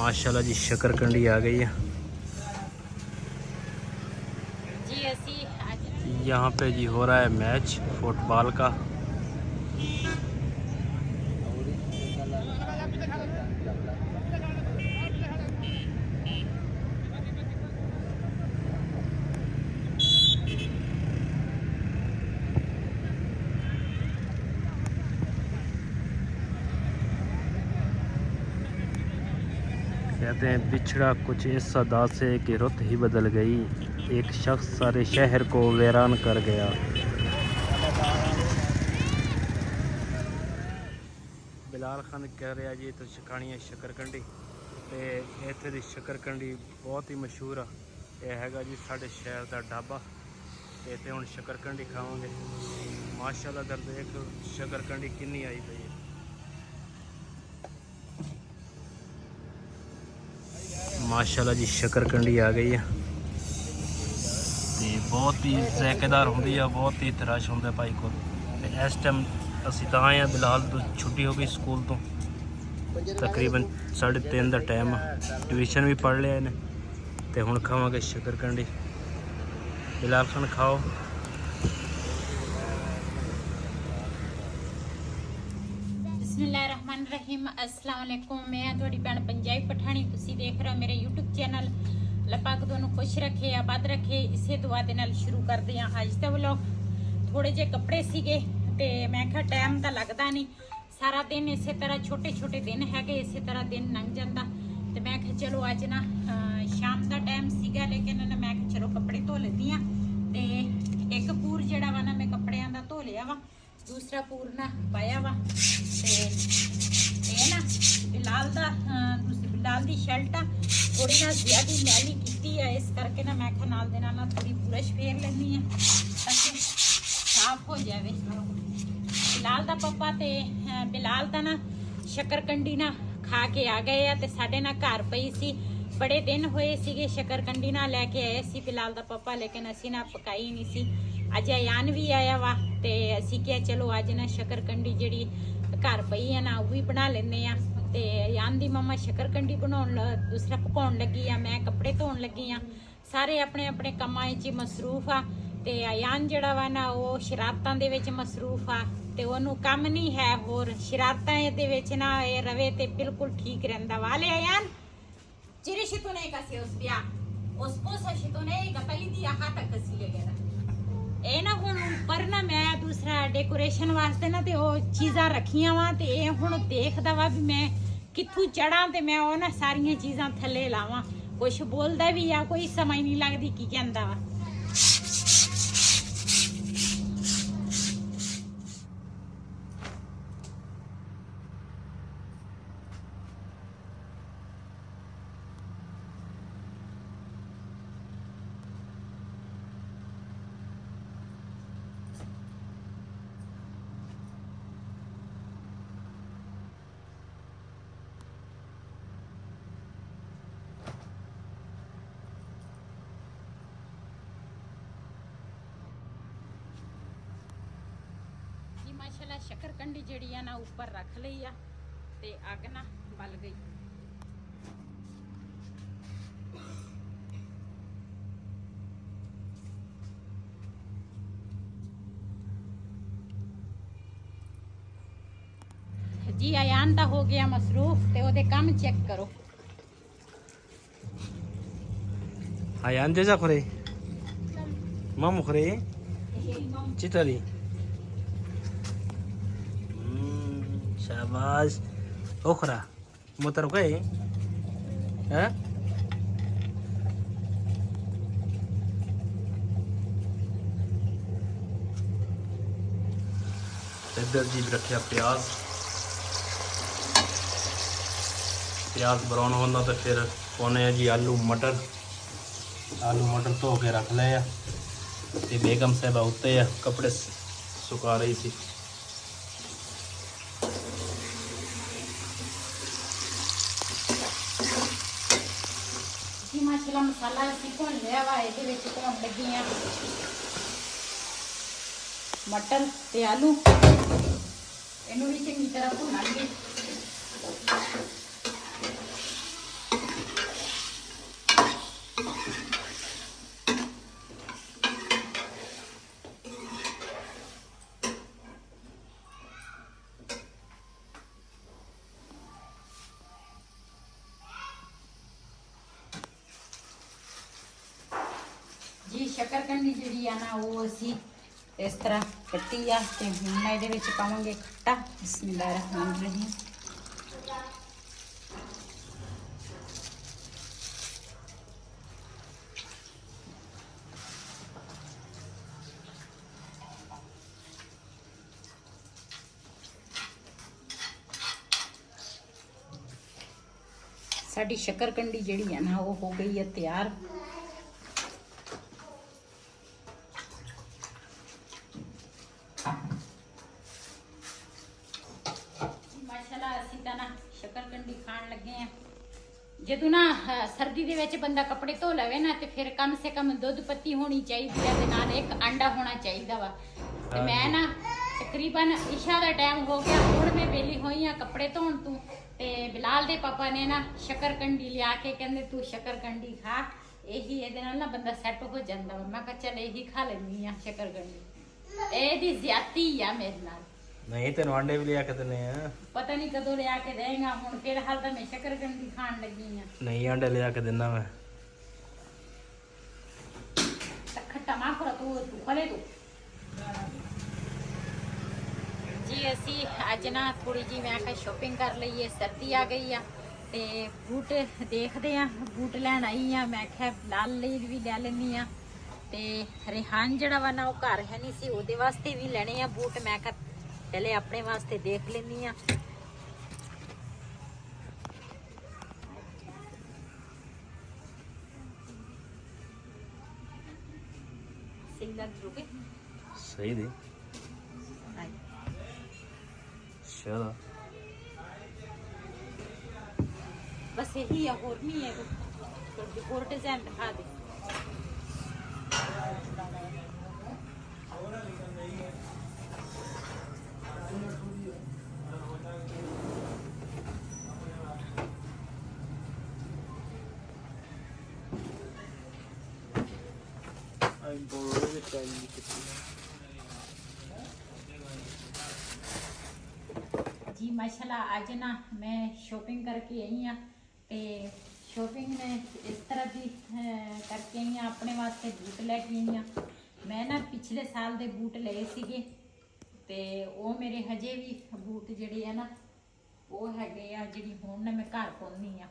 माशाल्लाह जी शकरकंडी आ गई है जी। यहाँ पे जी हो रहा है मैच फुटबॉल का। कहते हैं बिछड़ा कुछ इस अदा से कि रुत ही बदल गई, एक शख्स सारे शहर को वीरान कर गया। बिलाल खान कह रहा जी तो खानी है शकरकंडी ते इत्थे दी शकरकंडी बहुत ही मशहूर है। यह हैगा जी साढ़े शहर का ढाबा ते इत्थे हुण शकरकंडी खावांगे। माशाल्लाह दर देख शकरकंडी कितनी आई पई है। माशाल्लाह जी शकरकंडी आ गई है ते बहुत ही ज़ायकेदार होंदी है, बहुत ही तराश होंदा भाई को। इस टाइम असीं तां आए बिलाल तो छुट्टी हो गई स्कूल तो तकरीबन 3:30 का टाइम, ट्यूशन भी पढ़ लिया इन्हें ते हुण खावांगे शकरकंडी। बिलाल खान खाओ। बिस्मिल्लाहिर्रहमानिर्रहीम। अस्सलाम वालेकुम। मैं थोड़ी भैन पंजाबी पठानी, तुसी देख रहे हो मेरे यूट्यूब चैनल। अल्लाह पाक दोनों खुश रखे आबाद रखे, इसे दुआ दे नाल शुरू करते हैं अज दा व्लॉग। थोड़े जे कपड़े सीगे ते मैं कहा टाइम तो लगता नहीं, सारा दिन इस तरह छोटे छोटे दिन है इस तरह दिन लंघ जाता। तो मैं कहा चलो अज ना शाम का टाइम सीगा, लेकिन मैं कहा चलो कपड़े धो लेती हाँ। तो एक पूर जड़ा वा ना मैं कपड़िया का धो लिया वा, दूसरा पूर ना पाया वा। ना बिलाल दा बिलाल दी शर्ट आ थोड़ी ना ज्यादा मैली की है, इस करके ना मैं नाल दे नाल थोड़ी ब्रश फेर लेनी है ताकि साफ हो जाए। बिलाल दा पापा ते बिलाल दा ना शकरकंडी ना खा के आ गए ते साडे ना घर पई सी, बड़े दिन होए सीगे शकरकंडी ना लैके आए सी बिलाल दा पापा, लेकिन असी ना पकाई नहीं सी। अज अयान भी आया वा ते असी क्या चलो अज ना शकरकंडी जिहड़ी घर पई है ना वो भी बना लेने आ। ते अयान दी मम्मा शकरकंडी बनाउण दूसरा पकाउण लगी आ, मैं कपड़े धोण लगी आ। सारे अपने अपने कमां च मसरूफ आ ते अयान जिहड़ा वा ना वो शरारतां दे विच मसरूफ आ ते ओनू कम नहीं है होर शरारतां दे विच ना ये रवे ते बिल्कुल ठीक रहिंदा। वाले अयान चिरे शितुने कसे उस बिया उस पोसा शितुने गपली दी आहा तक कसी लेगेरा ए ना हुण ऊपर ना मैं दूसरा डेकोरेशन वास्ते ना ते ओ चीज़ां रखियां वा ते ए हुण देखदा वा भी मैं कित्थों चढ़ां ते मैं ओ ना सारियां चीज़ां थल्ले लावां। कुछ बोलदा भी आ, कोई समझ नहीं लगदी की कहंदा वा। माशाल्लाह शकरकंडी जड़ी है ना ऊपर रख ली आ ते अग ना बल गई। जी अयान दा हो गया मसरूफ ते ओदे काम चेक करो। अयान जैसा खुरे मम खुरे चितली शाबाश ओखरा मोतर गए हैं। इधर जी रखिया प्याज, प्याज ब्राउन होना तो फिर पाने जी आलू मटर धो के रख ले। बेगम साहबा उत्ते कपड़े सुका रही थी। माशाल्लाह मसाला असीं भुन लिया वा, इहदे विच भुन लगी आ मटर ते आलू, इहनूं भी चंगी तरह भुनांगे। ਸ਼ੱਕਰਕੰਡੀ ਜਿਹੜੀ ਆ ਨਾ ਉਹ ਅਸੀਂ ਇਸ ਤਰ੍ਹਾਂ ਕੱਟੀ ਆ ਤੇ ਹੁਣ ਇਹਦੇ ਵਿੱਚ ਪਾਵਾਂਗੇ ਖੱਟਾ। ਬਿਸਮਿਲ੍ਲਾਹਿਰ ਰਹਿਮਾਨਿਰ ਰਹੀਮ। ਸਾਡੀ ਸ਼ੱਕਰਕੰਡੀ ਜਿਹੜੀ ਆ ਨਾ ਉਹ ਹੋ ਗਈ ਹੈ ਤਿਆਰ। ਮਾਸ਼ਾਅੱਲਾ ਅਸੀਂ ਤਾਂ ਨਾ ਸ਼ੱਕਰਕੰਡੀ ਖਾਣ ਲੱਗੇ ਆ। ਜਦੋਂ ਨਾ ਸਰਦੀ ਦੇ ਵਿੱਚ ਬੰਦਾ ਕੱਪੜੇ ਧੋ ਲਵੇ ਨਾ ਤੇ ਫਿਰ ਕਮ ਸੇ ਕਮ ਦੁੱਧ ਪੱਤੀ ਹੋਣੀ ਚਾਹੀਦੀ ਹੈ ਤੇ ਨਾਲ ਇੱਕ ਅੰਡਾ ਹੋਣਾ ਚਾਹੀਦਾ ਵਾ। ਤੇ ਮੈਂ ਨਾ ਤਕਰੀਬਨ ਇਸ਼ਾ ਦਾ ਟਾਈਮ ਹੋ ਗਿਆ, ਹੁਣ ਮੈਂ ਵਿਹਲੀ ਹੋਈ ਆ ਕੱਪੜੇ ਧੋਣ ਤੋਂ ਤੇ ਬਿਲਾਲ ਦੇ ਪਾਪਾ ਨੇ ਨਾ ਸ਼ੱਕਰਕੰਡੀ ਲਿਆ ਕੇ ਕਹਿੰਦੇ ਤੂੰ ਸ਼ੱਕਰਕੰਡੀ ਖਾ, ਇਹੀ ਇਹਦੇ ਨਾਲ ਨਾ ਬੰਦਾ ਸੈੱਟ ਹੋ ਜਾਂਦਾ ਵਾ। ਮੈਂ ਕਿਹਾ ਚੱਲ ਇਹੀ ਖਾ ਲੈਂਦੀ ਆ ਸ਼ੱਕਰਕੰਡੀ। ਇਹਦੀ ਜ਼ਿਆਦਤੀ ਆ ਮੇਰੇ ਨਾਲ। ਨਹੀਂ ਤੈਨੂੰ ਅੰਡੇ ਵੀ ਲਿਆ ਕੇ ਦਿੰਨੇ ਆ। ਪਤਾ ਨਹੀਂ ਕਦੋਂ ਲਿਆ ਕੇ ਦੇਗਾ। ਹੁਣ ਫਿਲਹਾਲ ਤਾਂ ਮੈਂ ਸ਼ੱਕਰਕੰਡੀ ਖਾਣ ਲੱਗੀ ਆ। ਨਹੀਂ ਅੰਡੇ ਲਿਆ ਕੇ ਦਿੰਦਾ ਮੈਂ। ਖੱਟਾ ਮਾਂ ਖਰਾ ਤੂੰ ਖਲੇ ਤੂੰ ਜੀ। ਅਸੀਂ ਅੱਜ ਨਾ ਥੋੜੀ ਜੀ ਮੈਂ ਕਿਹਾ ਸ਼ੋਪਿੰਗ ਕਰ ਲਈਏ, ਸਰਦੀ ਆ ਗਈ ਆ ਤੇ ਬੂਟ ਦੇਖਦੇ ਆ। ਬੂਟ ਲੈਣ ਆਈ ਆ, ਮੈਂ ਕਿਹਾ ਲਾਲ ਲਈ ਵੀ ਲੈ ਲੈਣੀ ਆ ਤੇ ਰਿਹਾਨ ਜਿਹੜਾ ਵਾ ਨਾ ਉਹ ਘਰ ਹੈ ਨਹੀਂ ਸੀ, ਉਹਦੇ ਵਾਸਤੇ ਵੀ ਲੈਣੇ ਆ ਬੂਟ। ਮੈਂ ਕਿਹਾ ਪਹਿਲੇ ਆਪਣੇ ਵਾਸਤੇ ਦੇਖ ਲੈਣੀ ਆ। ਸਿੰਗਲ ਰੁਕੇ ਸਹੀ ਦੀ ਚਲੋ बस यही है और नहीं है। तो और डिजाइन दिखा दे। जी माशाल्लाह आज ना मैं शॉपिंग करके आई हाँ ਤੇ ਸ਼ੋਪਿੰਗ ਨੇ ਇਸ ਤਰ੍ਹਾਂ ਦੀ ਕਰਕੇ ਆਈ ਹਾਂ। ਆਪਣੇ ਵਾਸਤੇ ਬੂਟ ਲੈ ਕੇ ਆਈ ਹਾਂ। ਮੈਂ ਨਾ ਪਿਛਲੇ ਸਾਲ ਦੇ ਬੂਟ ਲਏ ਸੀਗੇ ਤੇ ਉਹ ਮੇਰੇ ਹਜੇ ਵੀ ਬੂਟ ਜਿਹੜੇ ਆ ਨਾ ਉਹ ਹੈਗੇ ਆ ਜਿਹੜੀ ਹੁਣ ਨਾ ਮੈਂ ਘਰ ਪਾਉਣੀ ਆ।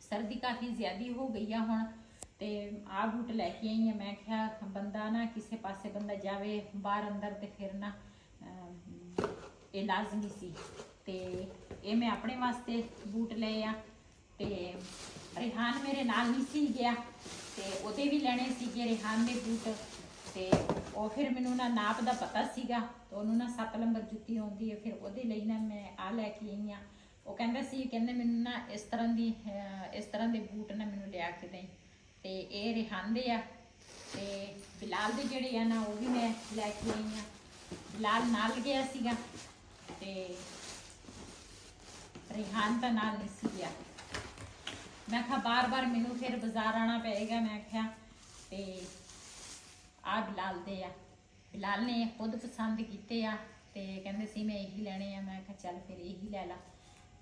ਸਰਦੀ ਕਾਫੀ ਜ਼ਿਆਦੀ ਹੋ ਗਈ ਆ ਹੁਣ ਤੇ ਆਹ ਬੂਟ ਲੈ ਕੇ ਆਈ ਹਾਂ। ਮੈਂ ਕਿਹਾ ਬੰਦਾ ਨਾ ਕਿਸੇ ਪਾਸੇ ਬੰਦਾ ਜਾਵੇ ਬਾਹਰ ਅੰਦਰ ਤੇ ਫਿਰ ਨਾ ਇਹ ਲਾਜ਼ਮੀ ਸੀ ਤੇ ਇਹ ਮੈਂ ਆਪਣੇ ਵਾਸਤੇ ਬੂਟ ਲਏ ਆ। ਤੇ ਰਿਹਾਨ ਮੇਰੇ ਨਾਲ ਨਹੀਂ ਸੀ ਗਿਆ ਤੇ ਉਹਦੇ ਵੀ ਲੈਣੇ ਸੀਗੇ ਰਿਹਾਨ ਦੇ ਬੂਟ ਤੇ ਉਹ ਫਿਰ ਮੈਨੂੰ ਨਾ ਨਾਪ ਦਾ ਪਤਾ ਸੀਗਾ ਤੇ ਉਹਨੂੰ ਨਾ 7 ਨੰਬਰ ਜੁੱਤੀ ਆਉਂਦੀ ਹੈ। ਫਿਰ ਉਹਦੇ ਲਈ ਨਾ ਮੈਂ ਆ ਲੈ ਕੇ ਆਈ ਆ। ਉਹ ਕਹਿੰਦੇ ਮੈਨੂੰ ਨਾ ਇਸ ਤਰ੍ਹਾਂ ਦੇ ਬੂਟ ਨਾ ਮੈਨੂੰ ਲਿਆ ਕੇ ਦੇਈ ਤੇ ਇਹ ਰਿਹਾਨ ਦੇ ਆ ਤੇ ਬਿਲਾਲ ਦੇ ਜਿਹੜੇ ਆ ਨਾ ਉਹ ਵੀ ਮੈਂ ਲੈ ਕੇ ਆਈ ਆ। ਬਿਲਾਲ ਨਾਲ ਗਿਆ ਸੀਗਾ ਤੇ ਰਿਹਾਨ ਤਾਂ ਨਾਲ ਨਹੀਂ ਸੀ ਗਿਆ। मैं क्या बार बार मैनू फिर बाजार आना पेगा। मैं क्या ते आ बिलाल दे आ। बिलाल ने खुद पसंद किए आ ते कहंदे सी मैं यही लैने आ। मैं क्या चल फिर यही लै ला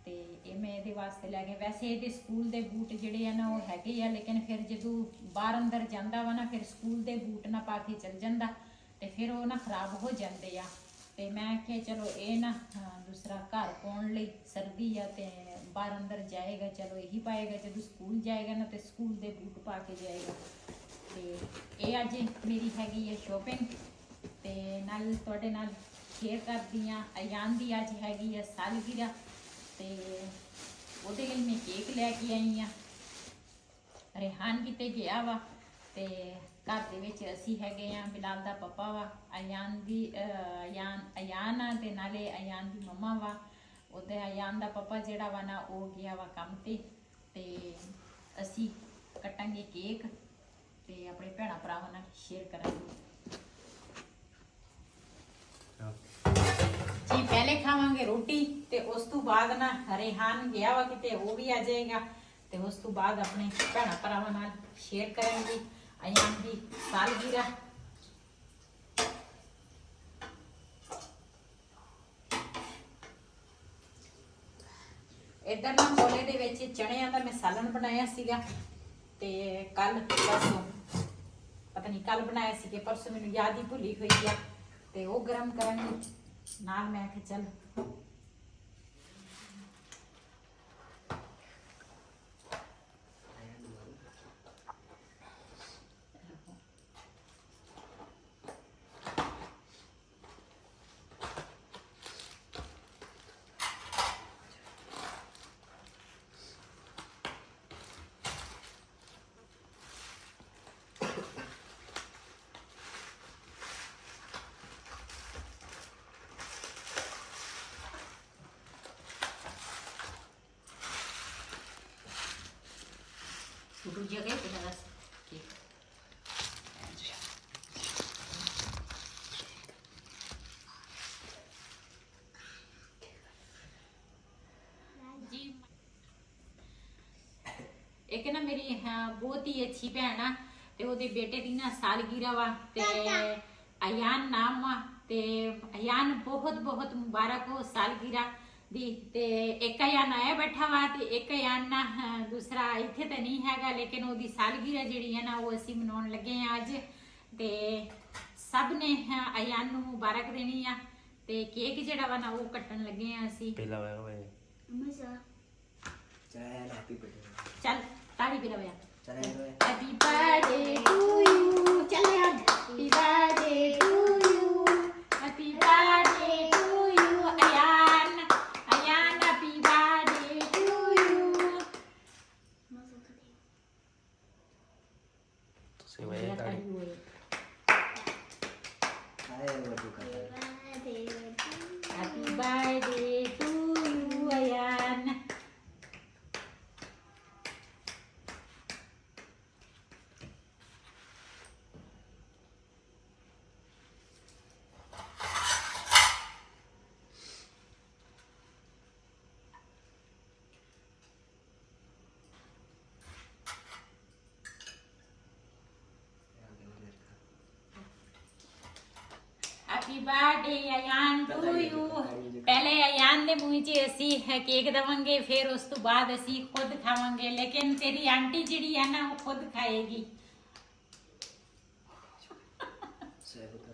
ते ये मैं ये वास्ते लै गए। वैसे ये स्कूल के बूट जिहड़े आ ना वो हैगे आ लेकिन फिर जो बाहर अंदर जांदा वा ना फिर स्कूल के बूट ना पा के चल जांदा ते फिर वो ना खराब हो जाते आ। ते मैं क्या चलो ये ना दूसरा घर पाउण लई सर्दी आ ते बाहर अंदर जाएगा चलो यही पाएगा। जब स्कूल जाएगा ना तो स्कूल के बूट पा के जाएगा। तो ये अज मेरी हैगी है शॉपिंग ते नाल तुहाडे नाल शेयर करदी हाँ। अयान दी अज हैगी है सालगिरह ते ओहदे लई मैं केक लैके आई हाँ। रिहान किते गया वा ते घर दे विच असीं हैगे हाँ। बिलाल दा पप्पा वा अयान आ ते नाले अयान दी मम्मा वा। ਉਹਦੇ ਅਯਾਨ ਦਾ ਪਾਪਾ ਜਿਹੜਾ ਵਾ ਨਾ ਉਹ ਗਿਆ ਵਾ ਕੰਮ ਤੇ ਅਸੀਂ ਕੱਟਾਂਗੇ ਕੇਕ ਤੇ ਆਪਣੇ ਭੈਣਾਂ ਭਰਾਵਾਂ ਨਾਲ ਸ਼ੇਅਰ ਕਰਾਂਗੇ ਜੀ। ਪਹਿਲੇ ਖਾਵਾਂਗੇ ਰੋਟੀ ਤੇ ਉਸ ਤੋਂ ਬਾਅਦ ਨਾ ਰਿਹਾਨ ਗਿਆ ਵਾ ਕਿਤੇ ਉਹ ਵੀ ਆ ਜਾਏਗਾ ਤੇ ਉਸ ਤੋਂ ਬਾਅਦ ਆਪਣੇ ਭੈਣਾਂ ਭਰਾਵਾਂ ਨਾਲ ਸ਼ੇਅਰ ਕਰਾਂਗੇ ਅਯਾਨ ਦੀ ਸਾਲਗਿਰਾ। इधर ना कोले दे विच चणियां दा मैं सालन बनाया सीगा ते कल परसों ਪਤਾ ਨਹੀਂ ਕੱਲ ਬਣਾਇਆ ਸੀ ਕਿ ਪਰਸੋਂ, ਮੈਨੂੰ ਯਾਦ ਹੀ ਭੁੱਲੀ ਹੋਈ ਆ। ਤੇ ਉਹ ਗਰਮ ਕਰਾਂਗੀ ਨਾਲ। ਮੈਂ ਕਿਹਾ ਚੱਲ ਦੂਜੀ ਜਗ੍ਹਾ ਤੇ ਲਗਾ ਸੀ। ਜੀ ਇੱਕ ਨਾ ਮੇਰੀ ਬਹੁਤ ਹੀ ਅੱਛੀ ਭੈਣ ਆ ਤੇ ਉਹਦੇ ਬੇਟੇ ਦੀ ਨਾ ਸਾਲਗਿਰਾ ਵਾ ਤੇ ਅਯਾਨ ਨਾਮ ਵਾ। ਤੇ ਅਯਾਨ ਬਹੁਤ ਬਹੁਤ ਮੁਬਾਰਕ ਹੋ ਸਾਲਗਿਰਾ ਦੀ। ਤੇ ਇੱਕ ਅਯਾਨ ਆਇਆ ਬੈਠਾ ਵਾ ਤੇ ਇੱਕ ਅਯਾਨ ਨਾ ਦੂਸਰਾ ਇੱਥੇ ਤਾਂ ਨਹੀਂ ਹੈਗਾ, ਲੇਕਿਨ ਉਹਦੀ ਸਾਲਗਿਰਾ ਜਿਹੜੀ ਹੈ ਨਾ ਉਹ ਅਸੀਂ ਮਨਾਉਣ ਲੱਗੇ ਆ ਅੱਜ। ਤੇ ਸਭ ਨੇ ਅਯਾਨ ਨੂੰ ਮੁਬਾਰਕ ਦੇਣੀ ਆ ਤੇ ਕੇਕ ਜਿਹੜਾ ਵਾ ਨਾ ਉਹ ਕੱਟਣ ਲੱਗੇ ਆ ਅਸੀਂ। ਪਹਿਲਾ ਵੇ ਮਜ਼ਾ ਚਾਹੇ ਹੈਪੀ ਬਰਥਡੇ ਚੱਲ ਤਾੜੀ ਵੀ ਲਵਾਇਆ। ਚਲੇ ਹੈਪੀ ਬਰਥਡੇ ਟੂ ਯੂ। ਚੱਲ ਯਾਰ happy birthday to you. Happy birthday to you Ayan. Ayan happy birthday to you. ਮਜ਼ਾ ਕਰੇ ਤੁਸੀਂ ਵੇ ਤਾੜੀ ਆਏ ਵੱਡੂ ਕਰ happy birthday to you Ayan. Happy birthday Ayan to you. ਪਹਿਲੇ ਅਯਾਨ ਦੇ ਮੂੰਹ 'ਚ ਅਸੀਂ ਕੇਕ ਦੇਵਾਂਗੇ, ਫਿਰ ਉਸ ਤੋਂ ਬਾਅਦ ਅਸੀਂ ਖੁਦ ਖਾਵਾਂਗੇ। ਲੇਕਿਨ ਤੇਰੀ ਆਂਟੀ ਜਿਹੜੀ ਹੈ ਨਾ ਉਹ ਖੁਦ ਖਾਏਗੀ। ਸੇਬ ਕਰੋ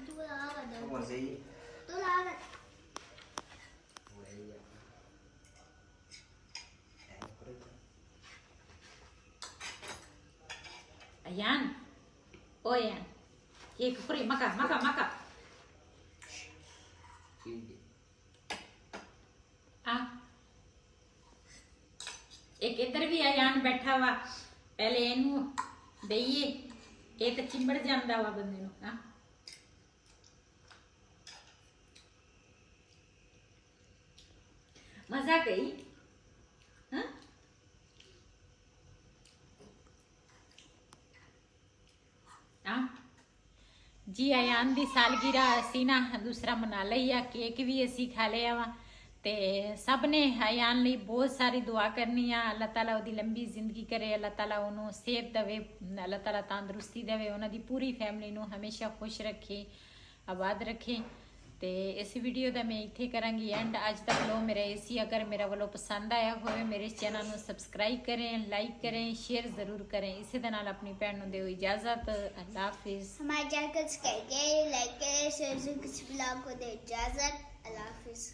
तू लावा दो ਮਜ਼ੇ ਹੀ तू लावा ਹੋਇਆ Ayan. O yan. Kek free. Maka. हाँ एक इधर भी अयान बैठा वा। पहले इनू दईए ये तो चिंबड़ जांदा वा बंदे नू। हाँ मजा कई। हाँ हाँ जी अयान दी सालगिरह असी ना दूसरा मना लई आ। केक भी असी खा लिया वा ते सब ने अयान लई बहुत सारी दुआ करनी आ। अल्लाह ताला ओदी लंबी जिंदगी करे, अल्लाह ताला उन्होंने सेहत देवे, अल्लाह ताला तंदुरुस्ती देवे, उन्होंने पूरी फैमिली नू हमेशा खुश रखे, आबाद रखे। ते इस वीडियो का मैं इत्थे करांगी एंड। अज तक लो मेरा इसी अगर मेरा वालों पसंद आया हो मेरे चैनल को सबसक्राइब करें, लाइक करें, शेयर ज़रूर करें। इसी दे नाल अपनी भैन नूं दिओ इजाज़त। अल्लाह हाफिज़। हमारे चैनल को सब्सक्राइब करें, लाइक करें, शेयर करें, किसी ब्लॉग को दे इजाजत। अल्लाह हाफिज़।